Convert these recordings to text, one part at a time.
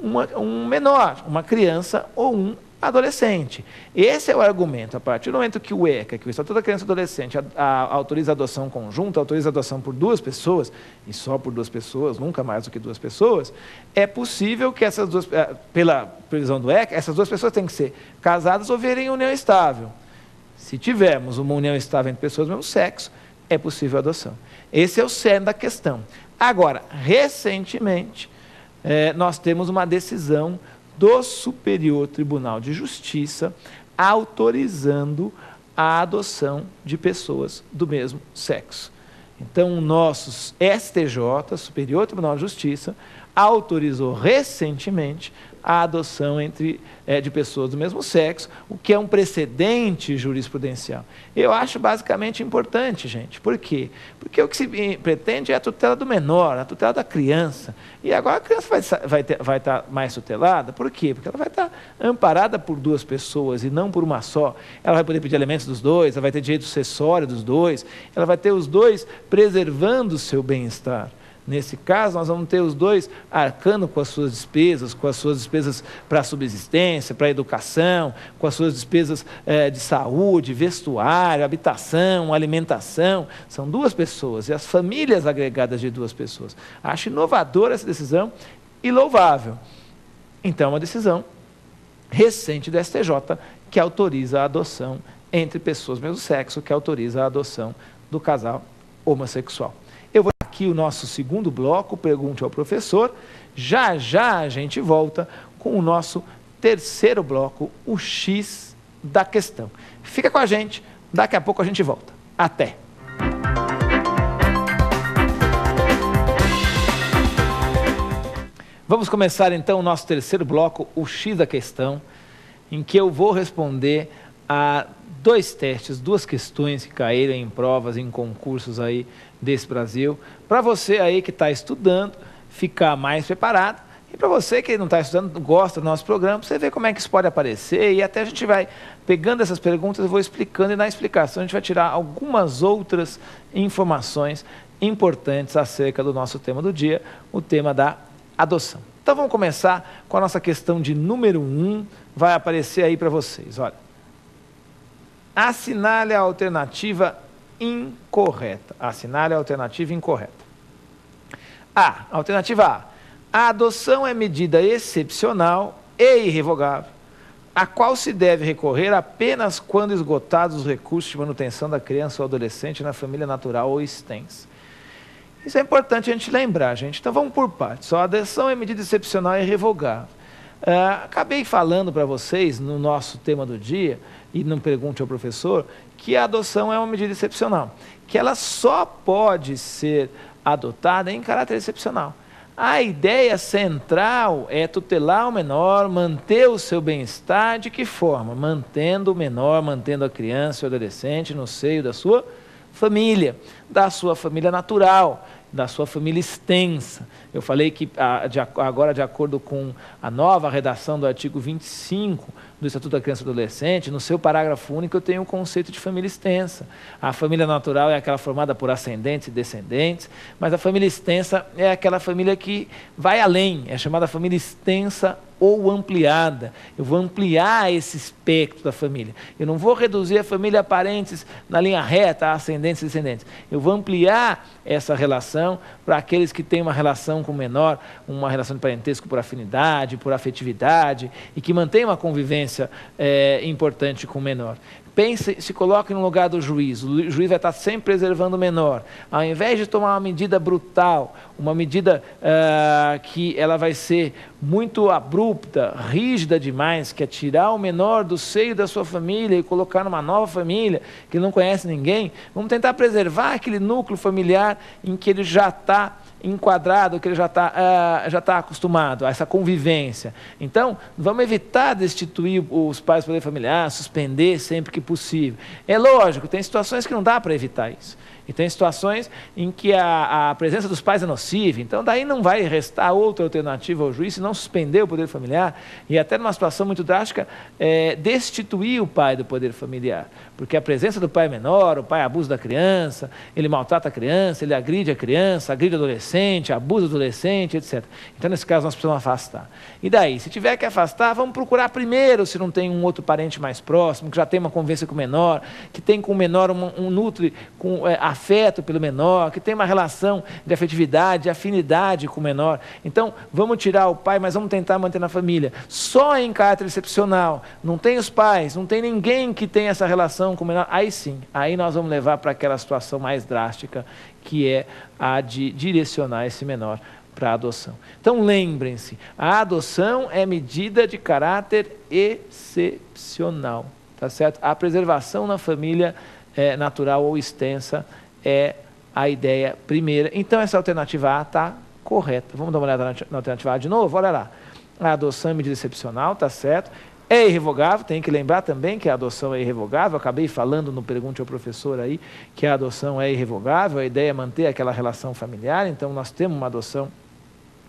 um menor, uma criança ou um adolescente. Esse é o argumento. A partir do momento que o ECA, que o Estatuto da Criança e do Adolescente, autoriza a adoção conjunta, autoriza a adoção por 2 pessoas, e só por 2 pessoas, nunca mais do que 2 pessoas, é possível que essas duas, pela previsão do ECA, essas 2 pessoas têm que ser casadas ou viverem em união estável. Se tivermos uma união estável entre pessoas do mesmo sexo, é possível a adoção. Esse é o cerne da questão. Agora, recentemente, nós temos uma decisão do Superior Tribunal de Justiça autorizando a adoção de pessoas do mesmo sexo. Então, o nosso STJ, Superior Tribunal de Justiça, autorizou recentemente a adoção de pessoas do mesmo sexo, o que é um precedente jurisprudencial. Eu acho basicamente importante, gente. Por quê? Porque o que se pretende é a tutela do menor, a tutela da criança. E agora a criança vai estar mais tutelada. Por quê? Porque ela vai estar amparada por 2 pessoas e não por uma só. Ela vai poder pedir alimentos dos 2, ela vai ter direito sucessório dos 2, ela vai ter os 2 preservando o seu bem-estar. Nesse caso, nós vamos ter os 2 arcando com as suas despesas para a subsistência, para a educação, com as suas despesas de saúde, vestuário, habitação, alimentação. São 2 pessoas, e as famílias agregadas de 2 pessoas. Acho inovadora essa decisão e louvável. Então, é uma decisão recente do STJ que autoriza a adoção entre pessoas do mesmo sexo, que autoriza a adoção do casal homossexual. Aqui o nosso segundo bloco, Pergunte ao Professor. Já já a gente volta com o nosso terceiro bloco, o X da questão. Fica com a gente, daqui a pouco a gente volta. Até! Vamos começar então o nosso terceiro bloco, o X da questão, em que eu vou responder a 2 testes, 2 questões que caíram em provas, em concursos aí desse Brasil, para você aí que está estudando, ficar mais preparado, e para você que não está estudando, gosta do nosso programa, você ver como é que isso pode aparecer, e até a gente vai pegando essas perguntas, eu vou explicando, e na explicação a gente vai tirar algumas outras informações importantes acerca do nosso tema do dia, o tema da adoção. Então vamos começar com a nossa questão de número 1, vai aparecer aí para vocês, olha. Assinale a alternativa incorreta. Assinale a alternativa incorreta. Alternativa A. A adoção é medida excepcional e irrevogável, a qual se deve recorrer apenas quando esgotados os recursos de manutenção da criança ou adolescente na família natural ou extensa. Isso é importante a gente lembrar, gente. Então vamos por partes. A adoção é medida excepcional e irrevogável. Acabei falando para vocês no nosso tema do dia, e não pergunte ao professor, que a adoção é uma medida excepcional, que ela só pode ser adotada em caráter excepcional. A ideia central é tutelar o menor, manter o seu bem-estar. De que forma? Mantendo o menor, mantendo a criança ou adolescente no seio da sua família natural, da sua família extensa. Eu falei que agora, de acordo com a nova redação do artigo 25 do Estatuto da Criança e do Adolescente, no seu parágrafo único eu tenho o conceito de família extensa. A família natural é aquela formada por ascendentes e descendentes, mas a família extensa é aquela família que vai além, é chamada família extensa ou ampliada. Eu vou ampliar esse espectro da família. Eu não vou reduzir a família a parentes na linha reta, a ascendentes e descendentes. Eu vou ampliar essa relação para aqueles que têm uma relação com o menor, uma relação de parentesco por afinidade, por afetividade, e que mantém uma convivência importante com o menor. Pense, se coloque no lugar do juiz. O juiz vai estar sempre preservando o menor. Ao invés de tomar uma medida brutal, uma medida que ela vai ser muito abrupta, rígida demais, que é tirar o menor do seio da sua família e colocar numa nova família que não conhece ninguém, vamos tentar preservar aquele núcleo familiar em que ele já está enquadrado, que ele já está acostumado a essa convivência. Então, vamos evitar destituir os pais do poder familiar, suspender sempre que possível. É lógico, tem situações que não dá para evitar isso. E tem situações em que a presença dos pais é nociva, então daí não vai restar outra alternativa ao juiz se não suspender o poder familiar e até numa situação muito drástica, destituir o pai do poder familiar. Porque a presença do pai é menor, o pai abusa da criança, ele maltrata a criança, ele agride a criança, agride o adolescente, abusa do adolescente, etc. Então, nesse caso, nós precisamos afastar. E daí, se tiver que afastar, vamos procurar primeiro se não tem um outro parente mais próximo, que já tem uma convivência com o menor, que tem com o menor um nutre com afeto pelo menor, que tem uma relação de afetividade, de afinidade com o menor. Então, vamos tirar o pai, mas vamos tentar manter na família. Só em caráter excepcional, não tem os pais, não tem ninguém que tenha essa relação com o menor, aí sim, aí nós vamos levar para aquela situação mais drástica, que é a de direcionar esse menor para a adoção. Então lembrem-se, a adoção é medida de caráter excepcional, tá certo? A preservação na família natural ou extensa é a ideia primeira. Então essa alternativa A está correta. Vamos dar uma olhada na alternativa A de novo? Olha lá. A adoção é medida excepcional, tá certo? É irrevogável, tem que lembrar também que a adoção é irrevogável. Eu acabei falando no Pergunte ao Professor aí que a adoção é irrevogável, a ideia é manter aquela relação familiar, então nós temos uma adoção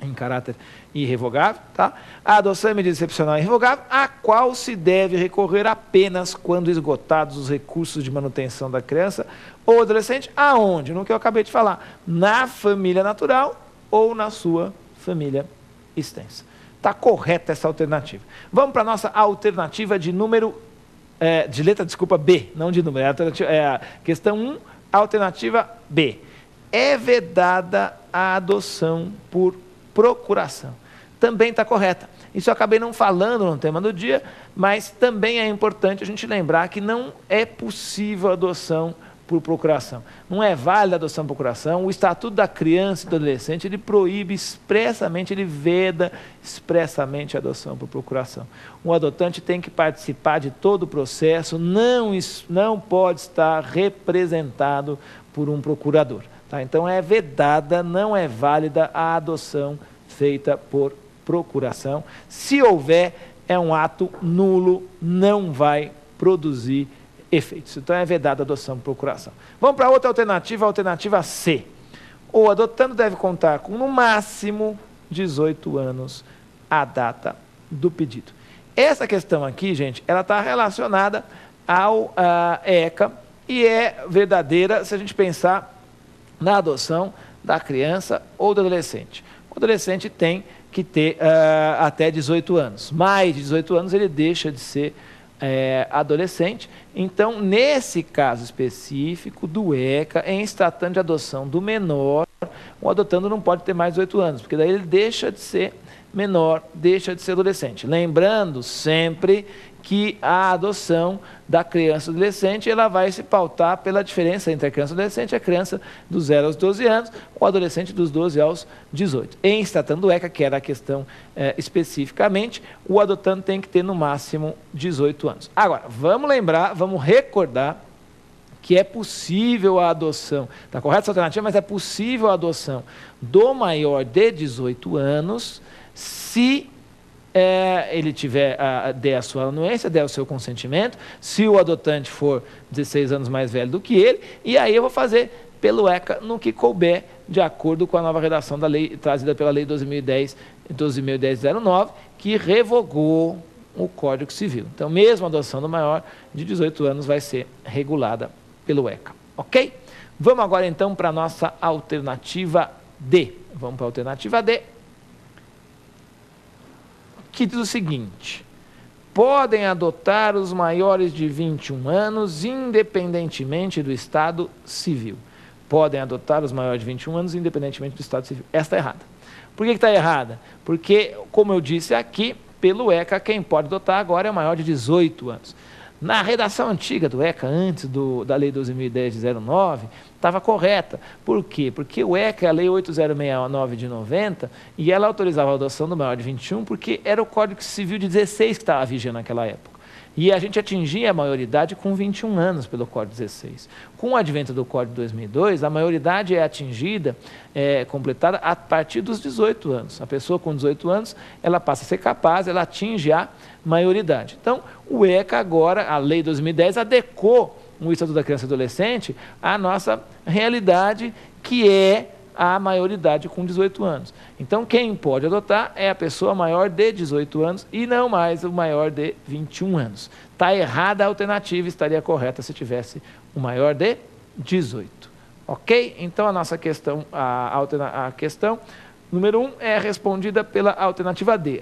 em caráter irrevogável, tá? A adoção é medida excepcional e irrevogável, a qual se deve recorrer apenas quando esgotados os recursos de manutenção da criança ou adolescente, aonde? No que eu acabei de falar, na família natural ou na sua família extensa. Está correta essa alternativa. Vamos para a nossa alternativa de número, de letra, desculpa, B, não de número, é a questão 1, alternativa B. É vedada a adoção por procuração. Também está correta. Isso eu acabei não falando no tema do dia, mas também é importante a gente lembrar que não é possível a adoção por procuração. Não é válida a adoção por procuração. O Estatuto da Criança e do Adolescente, ele proíbe expressamente, ele veda expressamente a adoção por procuração. O adotante tem que participar de todo o processo, não pode estar representado por um procurador. Tá? Então é vedada, não é válida a adoção feita por procuração. Se houver, é um ato nulo, não vai produzir efeitos. Então é vedada a adoção por procuração. Vamos para outra alternativa, a alternativa C. O adotando deve contar com, no máximo, 18 anos à data do pedido. Essa questão aqui, gente, ela está relacionada ao ECA e é verdadeira se a gente pensar na adoção da criança ou do adolescente. O adolescente tem que ter até 18 anos. Mais de 18 anos ele deixa de ser adolescente. Então, nesse caso específico do ECA, em se tratando de adoção do menor, o adotando não pode ter mais de 18 anos, porque daí ele deixa de ser menor, deixa de ser adolescente. Lembrando sempre que a adoção da criança e adolescente, ela vai se pautar pela diferença entre a criança e o adolescente, a criança dos 0 aos 12 anos, o adolescente dos 12 aos 18. Em se tratando do ECA, que era a questão especificamente, o adotando tem que ter no máximo 18 anos. Agora, vamos lembrar, vamos recordar que é possível a adoção, está correta essa alternativa, mas é possível a adoção do maior de 18 anos, se ele der a sua anuência, der o seu consentimento, se o adotante for 16 anos mais velho do que ele, e aí eu vou fazer pelo ECA no que couber, de acordo com a nova redação da lei, trazida pela Lei 12.010/09, que revogou o Código Civil. Então, mesmo a adoção do maior de 18 anos vai ser regulada pelo ECA, ok? Vamos agora, então, para a nossa alternativa D. Vamos para a alternativa D, que diz o seguinte: podem adotar os maiores de 21 anos, independentemente do estado civil. Podem adotar os maiores de 21 anos, independentemente do estado civil. Esta está errada. Por que está errada? Porque, como eu disse aqui, pelo ECA, quem pode adotar agora é o maior de 18 anos. Na redação antiga do ECA, antes da Lei 12.010/09, estava correta. Por quê? Porque o ECA é a Lei 8069 de 90 e ela autorizava a adoção do maior de 21 porque era o Código Civil de 16 que estava vigiando naquela época. E a gente atingia a maioridade com 21 anos pelo Código 16. Com o advento do Código 2002, a maioridade é atingida, completada a partir dos 18 anos. A pessoa com 18 anos, ela passa a ser capaz, ela atinge a maioridade. Então, o ECA agora, a Lei 2010, adequou um Estatuto da Criança e Adolescente à nossa realidade, que é a maioridade com 18 anos. Então, quem pode adotar é a pessoa maior de 18 anos e não mais o maior de 21 anos. Está errada a alternativa, estaria correta se tivesse o maior de 18. Ok? Então, a nossa questão, a questão número 1 é respondida pela alternativa D.